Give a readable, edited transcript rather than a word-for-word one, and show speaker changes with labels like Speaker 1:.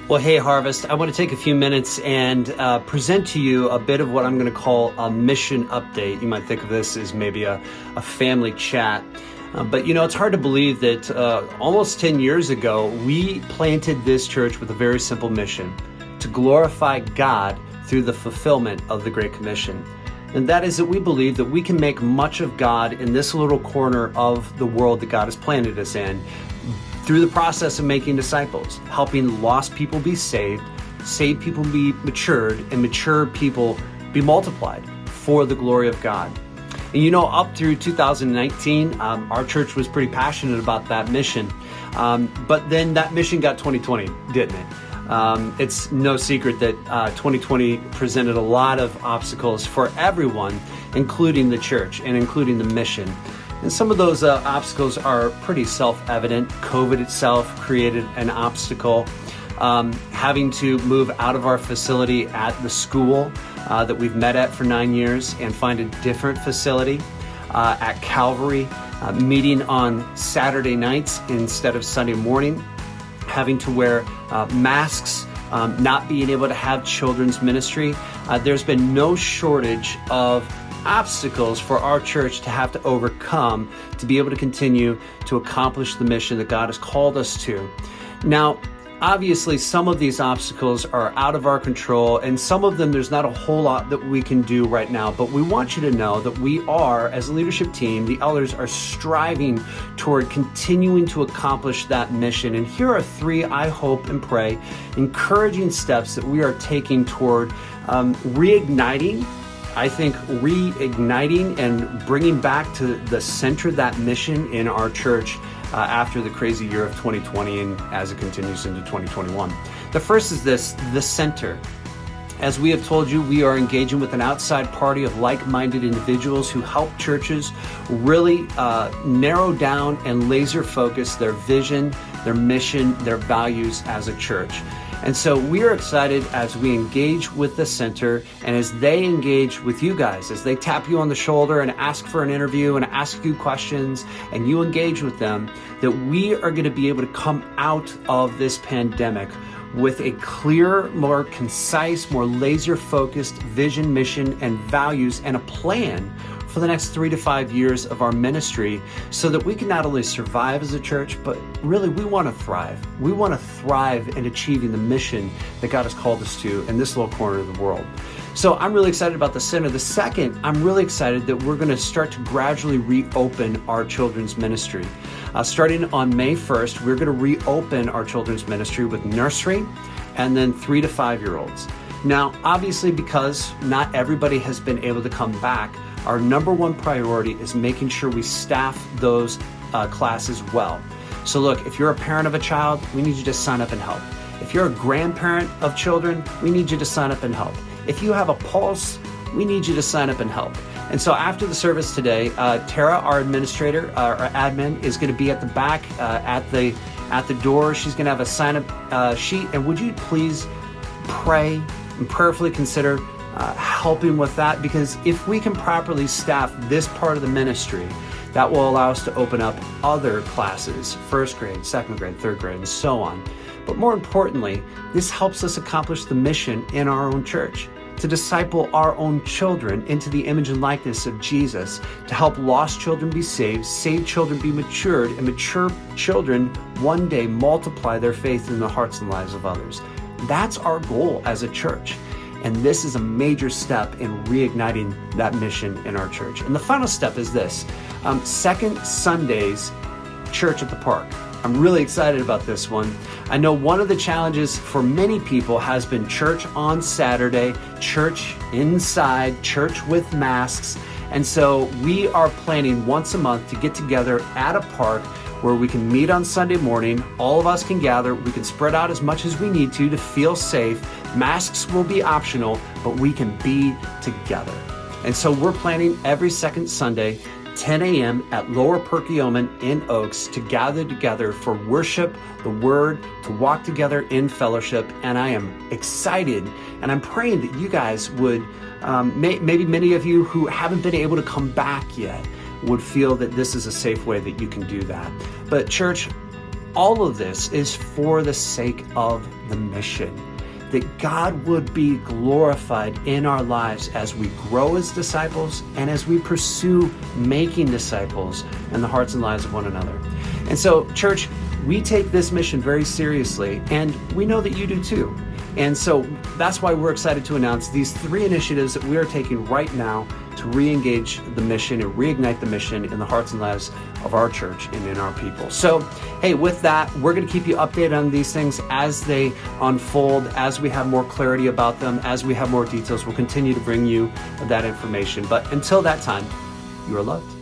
Speaker 1: Well, hey, Harvest, I want to take a few minutes and present to you a bit of what I'm going to call a mission update. You might think of this as maybe a family chat. But it's hard to believe that almost 10 years ago, we planted this church with a very simple mission: to glorify God through the fulfillment of the Great Commission. And that is that we believe that we can make much of God in this little corner of the world that God has planted us in, through the process of making disciples, helping lost people be saved people be matured, and mature people be multiplied for the glory of God. And up through 2019, our church was pretty passionate about that mission. But then that mission got 2020, didn't it? It's no secret that 2020 presented a lot of obstacles for everyone, including the church and including the mission. And some of those obstacles are pretty self-evident. COVID itself created an obstacle. Having to move out of our facility at the school that we've met at for 9 years and find a different facility at Calvary, meeting on Saturday nights instead of Sunday morning, having to wear masks, not being able to have children's ministry. There's been no shortage of obstacles for our church to have to overcome to be able to continue to accomplish the mission that God has called us to. Now, obviously, some of these obstacles are out of our control, and some of them there's not a whole lot that we can do right now. But we want you to know that we are, as a leadership team, the elders are striving toward continuing to accomplish that mission. And here are 3, I hope and pray, encouraging steps that we are taking toward reigniting and bringing back to the center that mission in our church after the crazy year of 2020 and as it continues into 2021. The first is this: the center. As we have told you, we are engaging with an outside party of like-minded individuals who help churches really narrow down and laser focus their vision, their mission, their values as a church. And so we are excited as we engage with the center and as they engage with you guys, as they tap you on the shoulder and ask for an interview and ask you questions and you engage with them, that we are going to be able to come out of this pandemic with a clear, more concise, more laser-focused vision, mission, and values, and a plan for the next 3 to 5 years of our ministry, so that we can not only survive as a church, but really we want to thrive. We want to thrive in achieving the mission that God has called us to in this little corner of the world. So I'm really excited about the center. The second, I'm really excited that we're going to start to gradually reopen our children's ministry. Starting on May 1st, we're going to reopen our children's ministry with nursery and then 3 to 5 year olds. Now, obviously, because not everybody has been able to come back, our number one priority is making sure we staff those classes well. So look, if you're a parent of a child, we need you to sign up and help. If you're a grandparent of children, we need you to sign up and help. If you have a pulse, we need you to sign up and help. And so after the service today, Tara, our administrator, our admin, is going to be at the back at the door. She's going to have a sign-up sheet. And would you please pray and prayerfully consider helping with that? Because if we can properly staff this part of the ministry, that will allow us to open up other classes, first grade, second grade, third grade, and so on. But more importantly, this helps us accomplish the mission in our own church, to disciple our own children into the image and likeness of Jesus, to help lost children be saved children be matured, and mature children one day multiply their faith in the hearts and lives of others. That's our goal as a church. And this is a major step in reigniting that mission in our church. And the final step is this: second Sundays, church at the park. I'm really excited about this one. I know one of the challenges for many people has been church on Saturday, church inside, church with masks. And so we are planning once a month to get together at a park where we can meet on Sunday morning. All of us can gather. We can spread out as much as we need to feel safe. Masks will be optional, but we can be together. And so we're planning every second Sunday, 10 a.m. at Lower Perkiomen in Oaks, to gather together for worship, the word, to walk together in fellowship. And I am excited, and I'm praying that you guys would, maybe many of you who haven't been able to come back yet, would feel that this is a safe way that you can do that. But church, all of this is for the sake of the mission, that God would be glorified in our lives as we grow as disciples and as we pursue making disciples in the hearts and lives of one another. And so, church, we take this mission very seriously, and we know that you do too. And so that's why we're excited to announce these 3 initiatives that we are taking right now to re-engage the mission and reignite the mission in the hearts and lives of our church and in our people. So, hey, with that, we're going to keep you updated on these things as they unfold, as we have more clarity about them, as we have more details. We'll continue to bring you that information. But until that time, you are loved.